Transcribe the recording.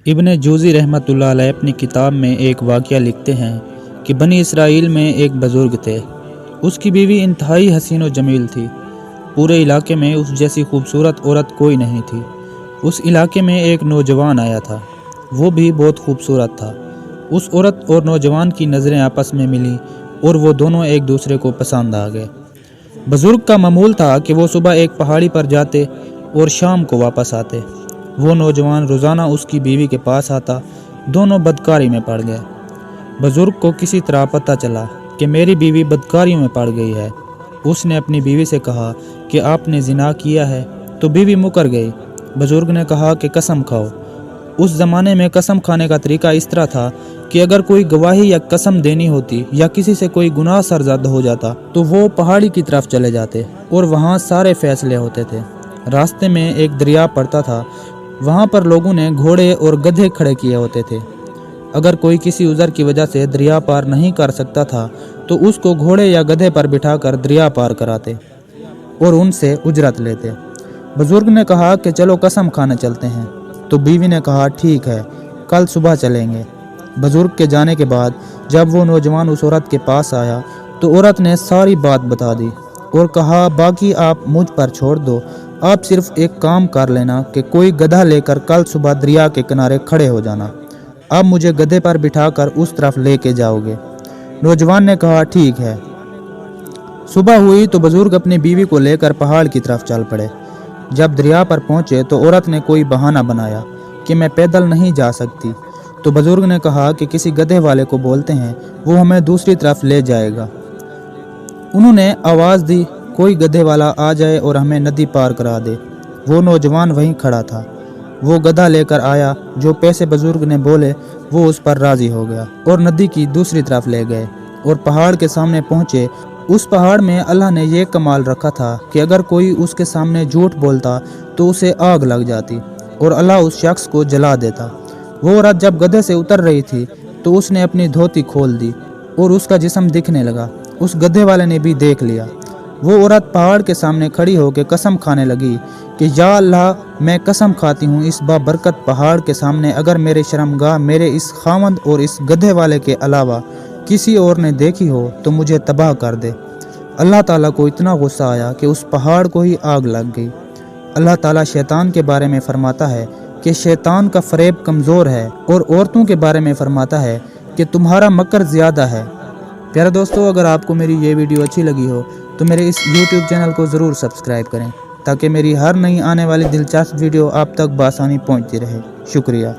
इब्न जूज़ी रहमतुल्लाह अलैह अपनी किताब में एक वाक़या लिखते हैं कि बनी इसराइल में एक बुज़ुर्ग थे। उसकी बीवी इंतहाई हसीन व जमील थी। पूरे इलाके में उस जैसी खूबसूरत औरत कोई नहीं थी। उस इलाके में एक नौजवान आया था, वो भी बहुत खूबसूरत था। उस औरत और नौजवान की नज़रें आपस में मिली और वो दोनों एक दूसरे को पसंद आ गए। बुज़ुर्ग का मामूल था कि वो सुबह एक पहाड़ी पर जाते और शाम को वापस आते। वो नौजवान रोज़ाना उसकी बीवी के पास आता। दोनों बदकारी में पड़ गए। बुज़ुर्ग को किसी तरह पता चला कि मेरी बीवी बदकारियों में पड़ गई है। उसने अपनी बीवी से कहा कि आपने ज़िना किया है, तो बीवी मुकर गई। बुज़ुर्ग ने कहा कि कसम खाओ। उस ज़माने में कसम खाने का तरीका इस तरह था कि अगर कोई गवाही या कसम देनी होती या किसी से कोई गुनाह सरज़द हो जाता तो वो पहाड़ी की तरफ चले जाते और वहाँ सारे फैसले होते थे। रास्ते में एक दरिया पड़ता था, वहाँ पर लोगों ने घोड़े और गधे खड़े किए होते थे। अगर कोई किसी उज़र की वजह से दरिया पार नहीं कर सकता था तो उसको घोड़े या गधे पर बिठाकर दरिया पार कराते और उनसे उजरत लेते। बुज़ुर्ग ने कहा कि चलो कसम खाने चलते हैं, तो बीवी ने कहा ठीक है, कल सुबह चलेंगे। बुज़ुर्ग के जाने के बाद जब वो नौजवान उस औरत के पास आया तो औरत ने सारी बात बता दी और कहा बाकी आप मुझ पर छोड़ दो, आप सिर्फ एक काम कर लेना कि कोई गधा लेकर कल सुबह दरिया के किनारे खड़े हो जाना। आप मुझे गधे पर बिठाकर उस तरफ लेके जाओगे। नौजवान ने कहा ठीक है। सुबह हुई तो बुज़ुर्ग अपनी बीवी को लेकर पहाड़ की तरफ चल पड़े। जब दरिया पर पहुंचे तो औरत ने कोई बहाना बनाया कि मैं पैदल नहीं जा सकती। तो बुज़ुर्ग ने कहा कि किसी गधे वाले को बोलते हैं, वो हमें दूसरी तरफ ले जाएगा। उन्होंने आवाज़ दी कोई गधे वाला आ जाए और हमें नदी पार करा दे। वो नौजवान वहीं खड़ा था। वो गधा लेकर आया। जो पैसे बुज़ुर्ग ने बोले वो उस पर राज़ी हो गया और नदी की दूसरी तरफ ले गए और पहाड़ के सामने पहुंचे। उस पहाड़ में अल्लाह ने ये कमाल रखा था कि अगर कोई उसके सामने झूठ बोलता तो उसे आग लग जाती और अल्लाह उस शख्स को जला देता। वो औरत जब गधे से उतर रही थी तो उसने अपनी धोती खोल दी और उसका जिस्म दिखने लगा। उस गधे वाले ने भी देख लिया। वो औरत पहाड़ के सामने खड़ी होकर कसम खाने लगी कि या अल्लाह, मैं कसम खाती हूँ इस बाबरकत पहाड़ के सामने अगर मेरे शर्मगाह मेरे इस खामद और इस गधे वाले के अलावा किसी और ने देखी हो तो मुझे तबाह कर दे। अल्लाह ताला को इतना गुस्सा आया कि उस पहाड़ को ही आग लग गई। अल्लाह ताला शैतान के बारे में फरमाता है कि शैतान का फरेब कमज़ोर है और औरतों के बारे में फरमाता है कि तुम्हारा मकर ज़्यादा है। प्यारे दोस्तों, अगर आपको मेरी ये वीडियो अच्छी लगी हो तो मेरे इस YouTube चैनल को ज़रूर सब्सक्राइब करें ताकि मेरी हर नई आने वाली दिलचस्प वीडियो आप तक बआसानी पहुंचती रहे। शुक्रिया।